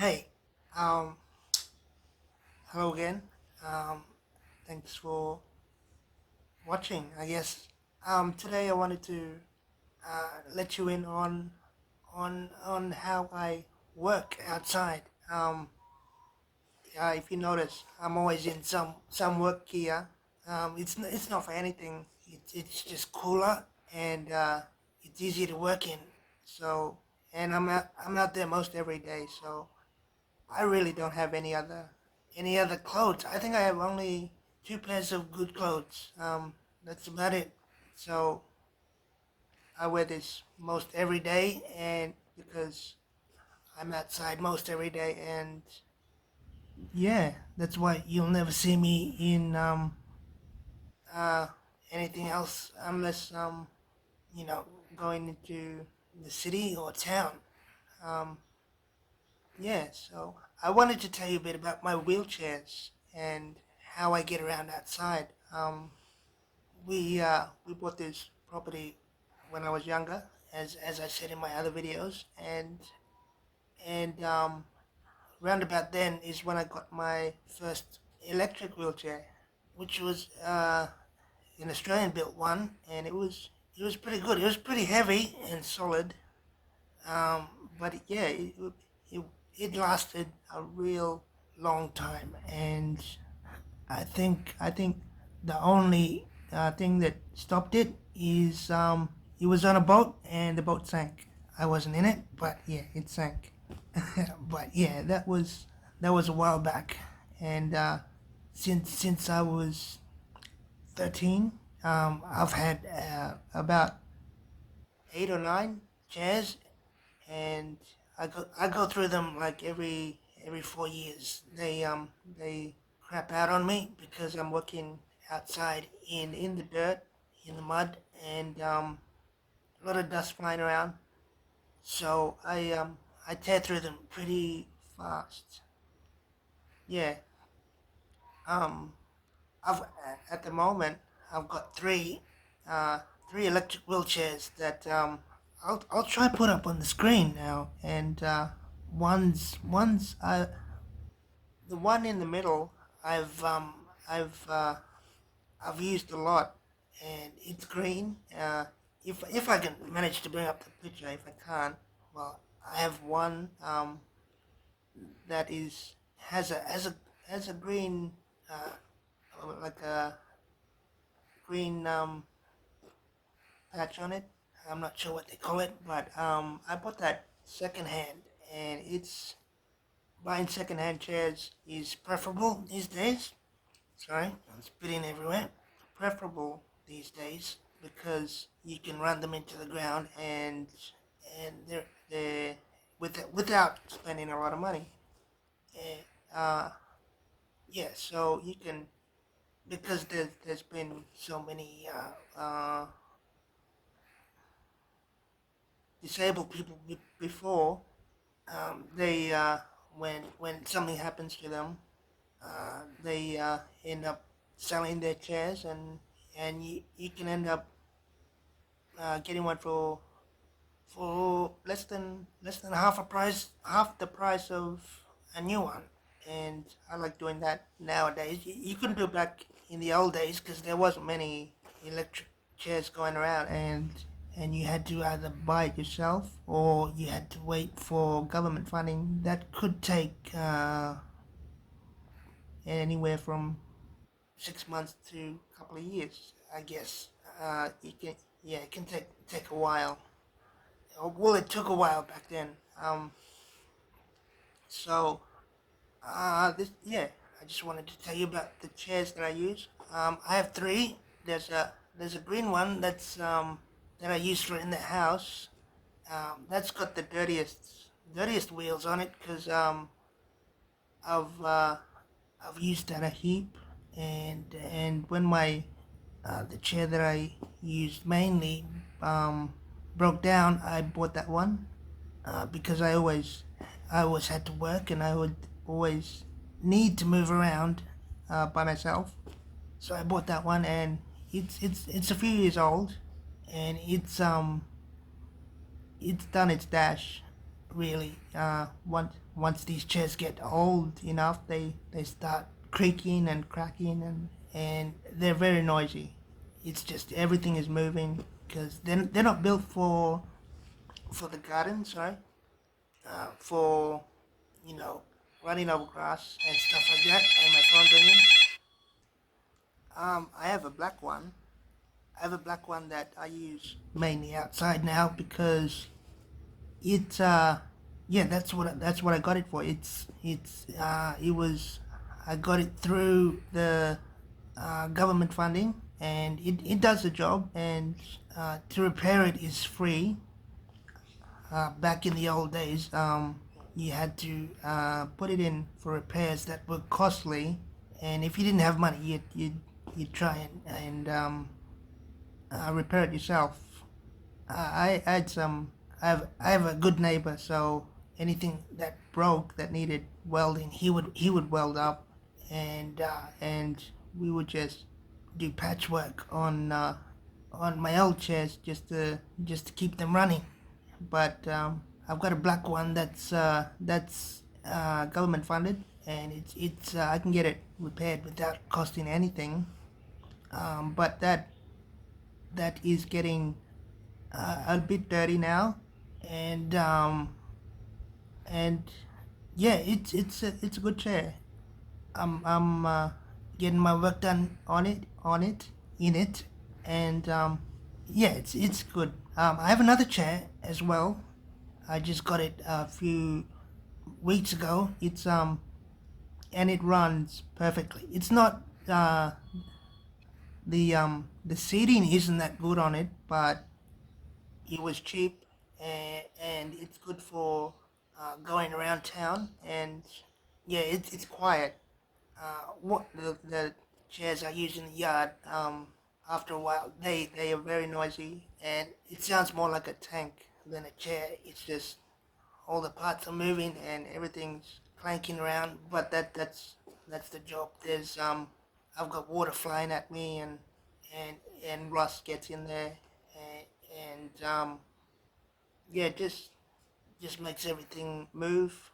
Hey, um, hello again. Um, Thanks for watching. I guess today I wanted to let you in on how I work outside. If you notice, I'm always in some work gear. It's not for anything. It's just cooler and it's easy to work in. So and I'm out there most every day. So I really don't have any other clothes. I think I have only two pairs of good clothes. That's about it. So I wear this most every day, and because I'm outside most every day, and yeah, that's why you'll never see me in uh, anything else unless you know going into the city or town. Um, Yeah, so I wanted to tell you a bit about my wheelchairs and how I get around outside. We bought this property when I was younger, as I said in my other videos, and round about then is when I got my first electric wheelchair, which was an Australian built one, and it was pretty good. It was pretty heavy and solid, um, but yeah, it it lasted a real long time, and I think the only thing that stopped it is it was on a boat and the boat sank. I wasn't in it, but yeah, it sank. But yeah, that was a while back, and since I was 13, I've had about 8 or 9 chairs, and I go through them like every 4 years. They crap out on me because I'm working outside in the dirt, in the mud, and a lot of dust flying around. So I tear through them pretty fast. Yeah. Um. I've at the moment I've got uh, three electric wheelchairs that I'll try put up on the screen now, and one's the one in the middle. I've um I've uh, I've used a lot, and it's green. If I can manage to bring up the picture, if I can't, well, I have one that is has a green like a green patch on it. I'm not sure what they call it, but I bought that secondhand, and it's buying secondhand chairs is preferable these days. Sorry, I'm spitting everywhere. Preferable these days because you can run them into the ground, and they're without spending a lot of money. And, yeah, so you can, because there's been so many disabled people before. They when something happens to them, they end up selling their chairs, and you can end up getting one for less than half the price of a new one. And I like doing that nowadays. You couldn't do it back in the old days because there wasn't many electric chairs going around, and you had to either buy it yourself or you had to wait for government funding that could take anywhere from 6 months to a couple of years, I guess. It can Yeah, it can take a while. Well, it took a while back then. Um, so this yeah, I just wanted to tell you about the chairs that I use. I have three. There's a green one that I use for in the house. That's got the dirtiest wheels on it because I've uh, I've used that a heap, and when my the chair that I used mainly broke down, I bought that one because I always had to work, and I would always need to move around by myself. So I bought that one, and it's a few years old, and it's done its dash. really. Once these chairs get old enough, they start creaking and cracking, and they're very noisy. It's just everything is moving because they're not built for the garden. Sorry, for running over grass and stuff like that. And my phone ringing. I have a black one. I have a black one that I use mainly outside now because it's yeah, that's what I got it for. It was I got it through the government funding, and it does the job, and to repair it is free. Back in the old days, you had to put it in for repairs that were costly, and if you didn't have money, you'd try and repair it yourself. I had some. I have a good neighbor, so anything that broke that needed welding, he would weld up, and we would just do patchwork on my old chairs just to keep them running. But I've got a black one that's government funded, and it's I can get it repaired without costing anything. But that is getting a bit dirty now, and and yeah, it's a good chair. I'm getting my work done on it in it, and yeah, it's good. I have another chair as well. I just got it a few weeks ago. It's and it runs perfectly. It's not the seating isn't that good on it, but it was cheap, and it's good for going around town. And yeah, it's quiet. What the chairs I use in the yard, after a while, they are very noisy, and it sounds more like a tank than a chair. It's just all the parts are moving and everything's clanking around. But that's the job. I've got water flying at me, and and rust gets in there, and yeah, just makes everything move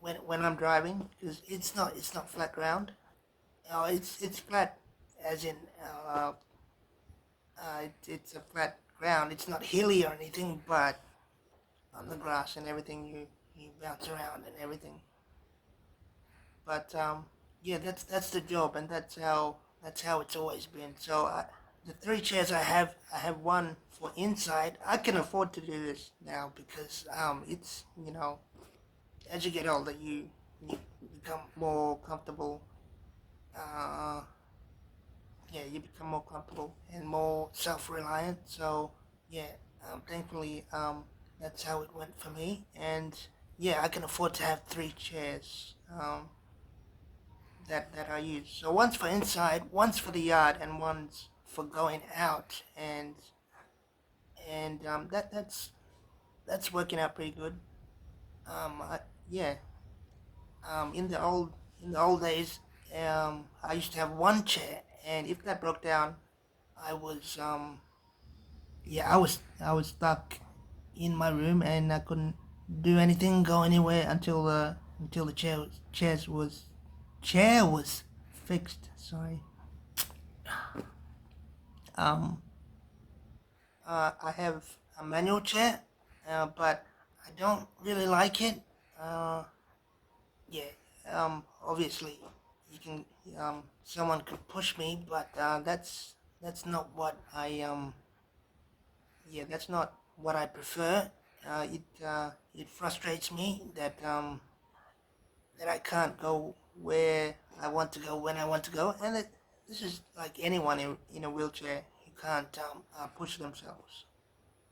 when I'm driving, because it's not flat ground. It's flat, as in it's a flat ground. It's not hilly or anything, but on the grass and everything, you bounce around and everything. But yeah, that's the job, and that's how it's always been. So the three chairs I have one for inside. I can afford to do this now because it's as you get older, you become more comfortable. Uh, yeah, you become more comfortable and more self-reliant. So yeah, thankfully, that's how it went for me. And yeah, I can afford to have three chairs that I use. So one's for inside, one's for the yard, and one's for going out. And that's working out pretty good. Yeah, in the old days, I used to have one chair, and if that broke down, I was yeah, I was stuck in my room, and I couldn't do anything, go anywhere until the chair was fixed. Sorry. Um, I have a manual chair, but I don't really like it. Uh, yeah. Obviously, you can. Someone could push me, but that's not what I Yeah, that's not what I prefer. It frustrates me that I can't go where I want to go when I want to go, and this is like anyone in a wheelchair who can't push themselves.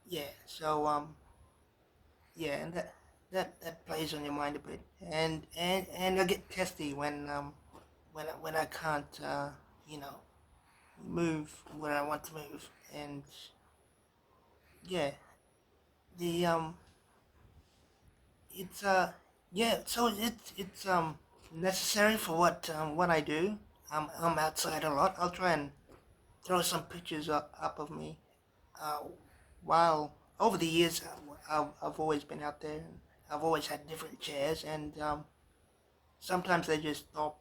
Yeah, so yeah, and that plays on your mind a bit, and I get testy when I can't move where I want to move, and yeah, the it's yeah, so it's necessary for what I do. I'm outside a lot. I'll try and throw some pictures up of me. Uh, while over the years, I've always been out there, I've always had different chairs, and sometimes they just stop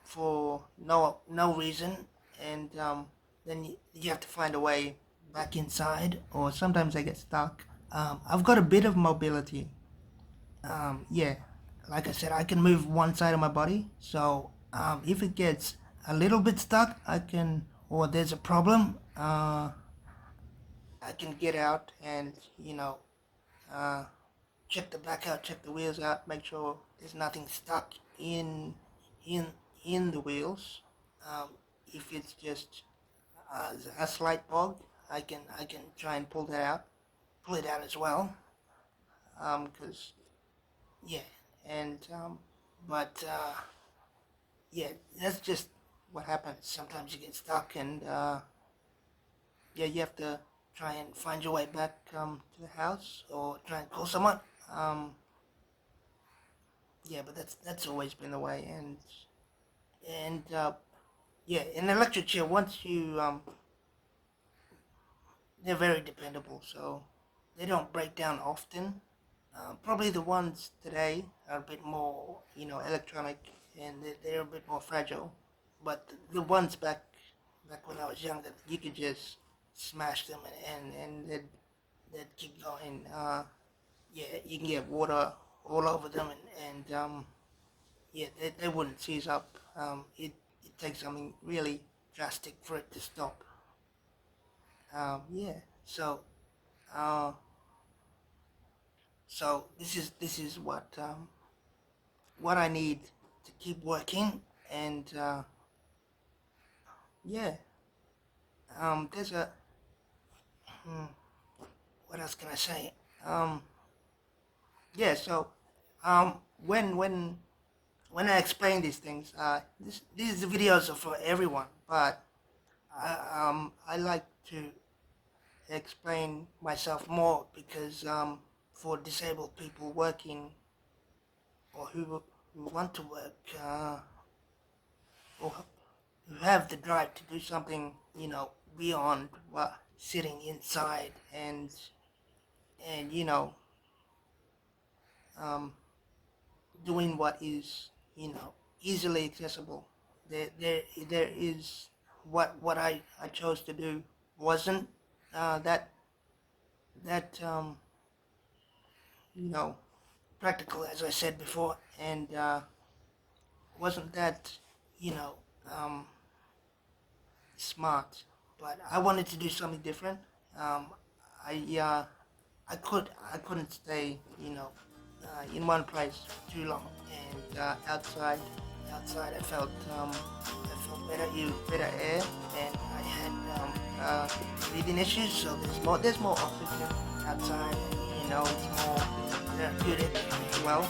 for no reason, and then you have to find a way back inside, or sometimes they get stuck. I've got a bit of mobility. Yeah, like I said, I can move one side of my body. So if it gets a little bit stuck, I can, or there's a problem, I can get out and uh, check the back out, check the wheels out, make sure there's nothing stuck in in the wheels. Um, if it's just a slight bog, I can try and pull it out as well. Because yeah, and but yeah, that's just what happens. Sometimes you get stuck, and yeah, you have to try and find your way back to the house, or try and call someone. Um, yeah, but that's always been the way, and yeah, an electric chair, once you they're very dependable, so they don't break down often. Probably the ones today are a bit more, electronic, and they're a bit more fragile. But the ones back when I was younger, you could just smash them, and they'd keep going. Yeah, you can get water all over them, and yeah, they wouldn't seize up. It takes something really drastic for it to stop. Yeah, so uh, so this is what I need to keep working, and yeah, there's a hmm, what else can I say? Um, yeah, so um, when when when I explain these things, these videos are for everyone, but I like to explain myself more because for disabled people working, or who want to work, or who have the drive to do something, beyond what sitting inside, and um, doing what is, easily accessible. There is what I chose to do wasn't that you know practical, as I said before, and wasn't that you know um, smart. But I wanted to do something different. Um, I couldn't stay in one place too long, and outside I felt better, better air, and I had breathing issues. So there's more oxygen outside. It's more therapeutic as well.